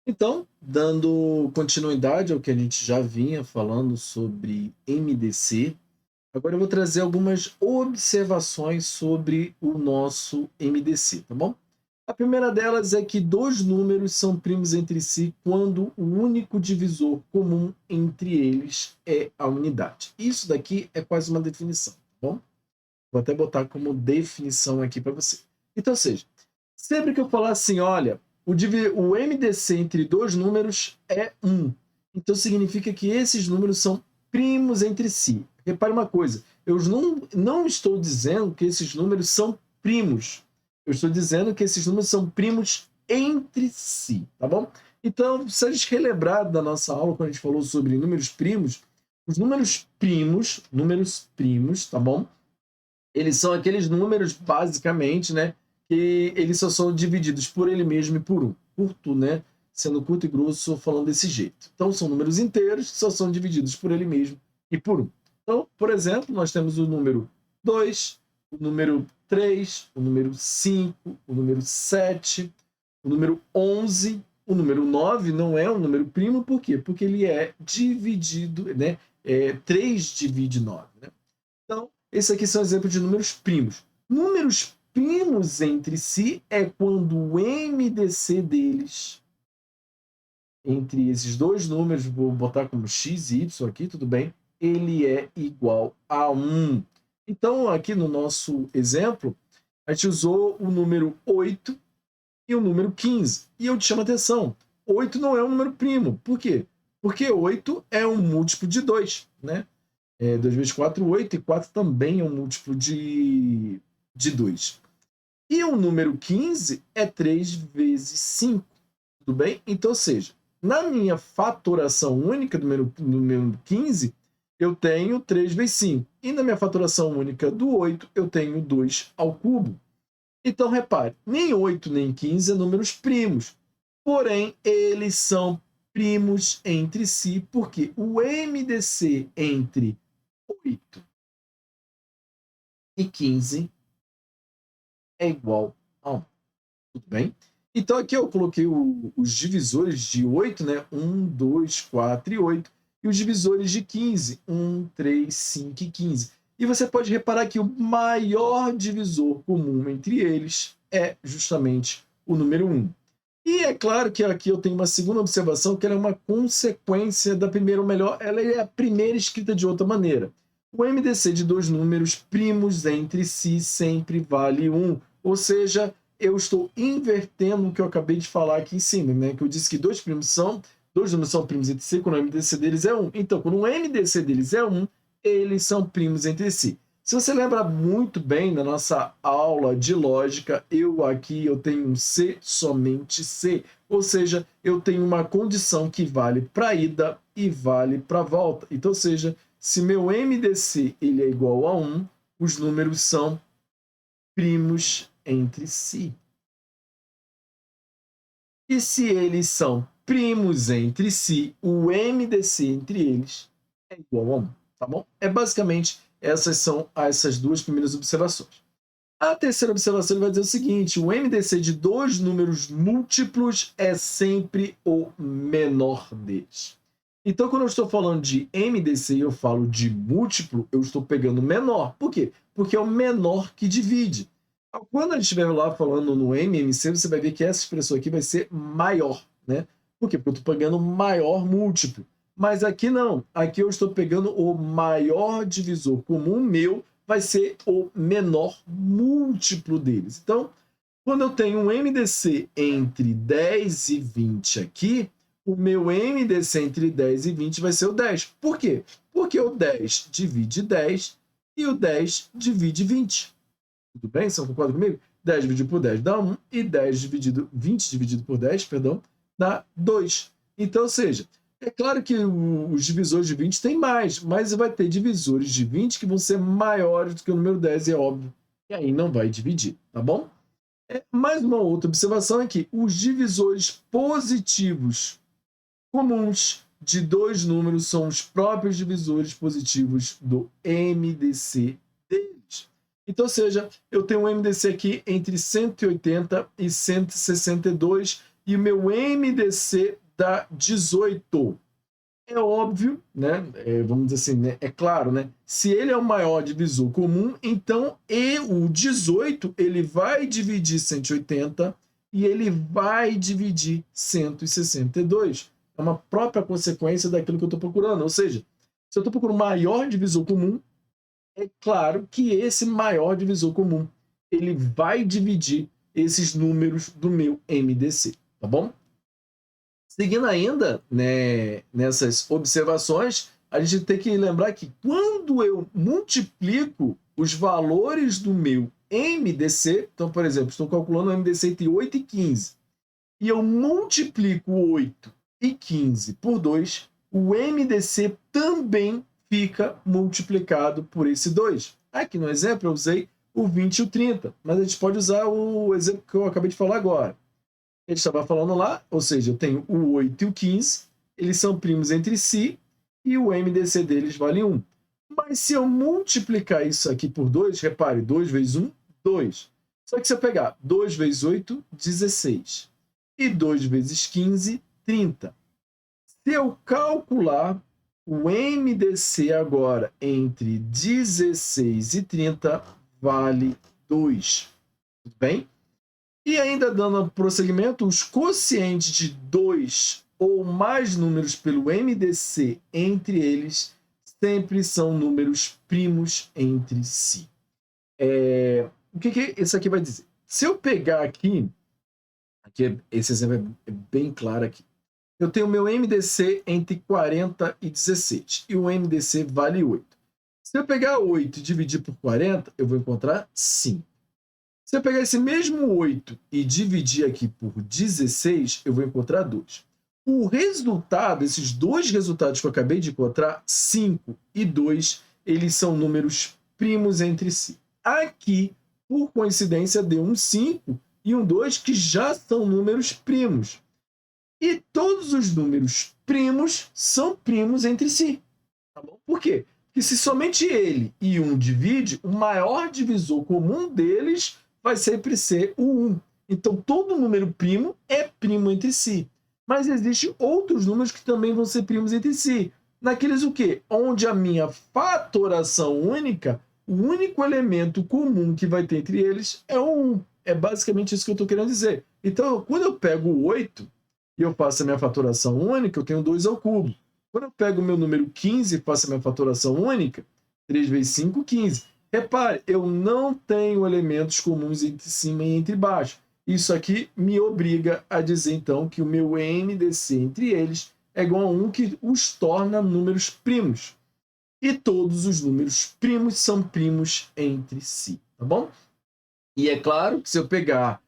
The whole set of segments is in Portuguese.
Então, dando continuidade ao que a gente já vinha falando sobre MDC, agora eu vou trazer algumas observações sobre o nosso MDC, tá bom? A primeira delas é que dois números são primos entre si quando o único divisor comum entre eles é a unidade. Isso daqui é quase uma definição, tá bom? Vou até botar como definição aqui para você. Então, ou seja, sempre que eu falar assim, olha, o MDC entre dois números é 1. Então significa que esses números são primos entre si. Repare uma coisa, eu não estou dizendo que esses números são primos. Eu estou dizendo que esses números são primos entre si, tá bom? Então, se a gente relembrar da nossa aula, quando a gente falou sobre números primos, os números primos, tá bom? Eles são aqueles números, basicamente, né, que eles só são divididos por ele mesmo e por um. Curto, né? Sendo curto e grosso, falando desse jeito. Então, são números inteiros que só são divididos por ele mesmo e por um. Então, por exemplo, nós temos o número 2, o número 3, o número 5, o número 7, o número 11, o número 9 não é um número primo, por quê? Porque ele é dividido, né? 3 divide 9, né? Então, esse aqui são exemplos de números primos. Números primos entre si é quando o MDC deles, entre esses dois números, vou botar como x e y aqui, tudo bem, ele é igual a 1. Então, aqui no nosso exemplo, a gente usou o número 8 e o número 15. E eu te chamo a atenção, 8 não é um número primo. Por quê? Porque 8 é um múltiplo de 2, né? 2 vezes 4, 8, e 4 também é um múltiplo de 2. E o número 15 é 3 vezes 5, tudo bem? Então, ou seja, na minha fatoração única do número 15, eu tenho 3 vezes 5. E na minha fatoração única do 8, eu tenho 2 ao cubo. Então, repare, nem 8 nem 15 é números primos. Porém, eles são primos entre si, porque o MDC entre 8 e 15 é igual a 1. Tudo bem? Então aqui eu coloquei os divisores de 8, né? 1, 2, 4 e 8. E os divisores de 15, 1, 3, 5 e 15. E você pode reparar que o maior divisor comum entre eles é justamente o número 1. E é claro que aqui eu tenho uma segunda observação, que ela é uma consequência da primeira, ou melhor, ela é a primeira escrita de outra maneira. O MDC de dois números primos entre si sempre vale 1. Ou seja, eu estou invertendo o que eu acabei de falar aqui em cima, né? Que eu disse que dois números são primos entre si quando o MDC deles é 1. Então, quando o MDC deles é 1, eles são primos entre si. Se você lembra muito bem da nossa aula de lógica, eu tenho um C, somente C. Ou seja, eu tenho uma condição que vale para ida e vale para volta. Então, ou seja, se meu MDC ele é igual a 1, os números são primos entre si. E se eles são primos entre si, o MDC entre eles é igual a 1, tá bom? Basicamente, essas são essas duas primeiras observações. A terceira observação vai dizer o seguinte: o MDC de dois números múltiplos é sempre o menor deles. Então, quando eu estou falando de MDC e eu falo de múltiplo, eu estou pegando menor. Por quê? Porque é o menor que divide. Quando a gente estiver lá falando no MMC, você vai ver que essa expressão aqui vai ser maior, né? Por quê? Porque eu estou pegando maior múltiplo. Mas aqui não. Aqui eu estou pegando o maior divisor comum meu, vai ser o menor múltiplo deles. Então, quando eu tenho um MDC entre 10 e 20 aqui, o meu MDC entre 10 e 20 vai ser o 10. Por quê? Porque o 10 divide 10 e o 10 divide 20. Tudo bem? Você concorda comigo? 10 dividido por 10 dá 1 e 20 dividido por 10, perdão, dá 2. Então, ou seja, é claro que os divisores de 20 tem mais, mas vai ter divisores de 20 que vão ser maiores do que o número 10, é óbvio. E aí não vai dividir, tá bom? Mais uma outra observação é que os divisores positivos comuns de dois números são os próprios divisores positivos do MDC deles. Então, ou seja, eu tenho um MDC aqui entre 180 e 162, e o meu MDC dá 18. É óbvio, né? Vamos dizer assim, né? É claro, né? Se ele é o maior divisor comum, então o 18 ele vai dividir 180 e ele vai dividir 162. É uma própria consequência daquilo que eu estou procurando. Ou seja, se eu estou procurando o maior divisor comum, é claro que esse maior divisor comum ele vai dividir esses números do meu MDC, tá bom? Seguindo ainda, né, nessas observações, a gente tem que lembrar que quando eu multiplico os valores do meu MDC, então, por exemplo, estou calculando o MDC entre 8 e 15, e eu multiplico 8 e 15 por 2, o MDC também fica multiplicado por esse 2. Aqui no exemplo eu usei o 20 e o 30, mas a gente pode usar o exemplo que eu acabei de falar agora. Ele estava falando lá, ou seja, eu tenho o 8 e o 15, eles são primos entre si, e o MDC deles vale 1. Mas se eu multiplicar isso aqui por 2, repare, 2 vezes 1, 2. Só que se eu pegar 2 vezes 8, 16. E 2 vezes 15, 30. Se eu calcular o MDC agora entre 16 e 30, vale 2. Tudo bem? E ainda dando prosseguimento, os quocientes de 2 ou mais números pelo MDC entre eles sempre são números primos entre si. O que isso aqui vai dizer? Se eu pegar aqui esse exemplo é bem claro aqui. Eu tenho o meu MDC entre 40 e 17, e o MDC vale 8. Se eu pegar 8 e dividir por 40, eu vou encontrar 5. Se eu pegar esse mesmo 8 e dividir aqui por 16, eu vou encontrar 2. O resultado, esses dois resultados que eu acabei de encontrar, 5 e 2, eles são números primos entre si. Aqui, por coincidência, deu um 5 e um 2 que já são números primos. E todos os números primos são primos entre si. Tá bom? Por quê? Porque se somente ele e 1 divide, o maior divisor comum deles vai sempre ser o 1. Então, todo número primo é primo entre si. Mas existem outros números que também vão ser primos entre si. Naqueles o quê? Onde a minha fatoração única, o único elemento comum que vai ter entre eles é o 1. É basicamente isso que eu estou querendo dizer. Então, quando eu pego o 8 e eu faço a minha fatoração única, eu tenho 2 ao cubo. Quando eu pego o meu número 15 e faço a minha fatoração única, 3 vezes 5, 15. Repare, eu não tenho elementos comuns entre cima e entre baixo. Isso aqui me obriga a dizer, então, que o meu MDC entre eles é igual a 1, que os torna números primos. E todos os números primos são primos entre si, tá bom? E é claro que se eu pegar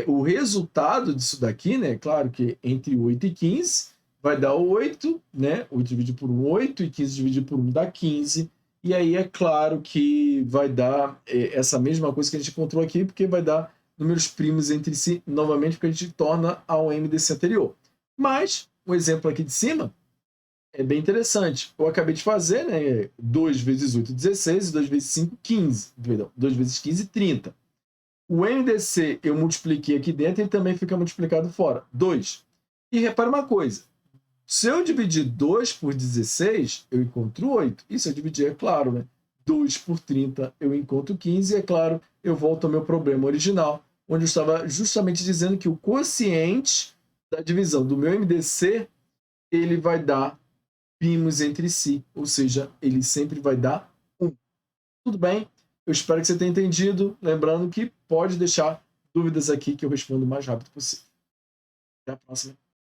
o resultado disso daqui, né? Claro que entre 8 e 15 vai dar 8, né? 8 dividido por 1, 8, e 15 dividido por 1 dá 15. E aí é claro que vai dar essa mesma coisa que a gente encontrou aqui, porque vai dar números primos entre si, novamente, porque a gente torna ao MDC anterior. Mas, o exemplo aqui de cima é bem interessante. Eu acabei de fazer, né? 2 vezes 8, 16, e 2 vezes 5, 15. Perdão, 2 vezes 15, 30. O MDC eu multipliquei aqui dentro e também fica multiplicado fora. 2. E repara uma coisa. Se eu dividir 2 por 16, eu encontro 8. E se eu dividir, é claro, né? 2 por 30, eu encontro 15. E, é claro, eu volto ao meu problema original, onde eu estava justamente dizendo que o quociente da divisão do meu MDC, ele vai dar primos entre si. Ou seja, ele sempre vai dar 1. Tudo bem? Eu espero que você tenha entendido. Lembrando que pode deixar dúvidas aqui que eu respondo o mais rápido possível. Até a próxima.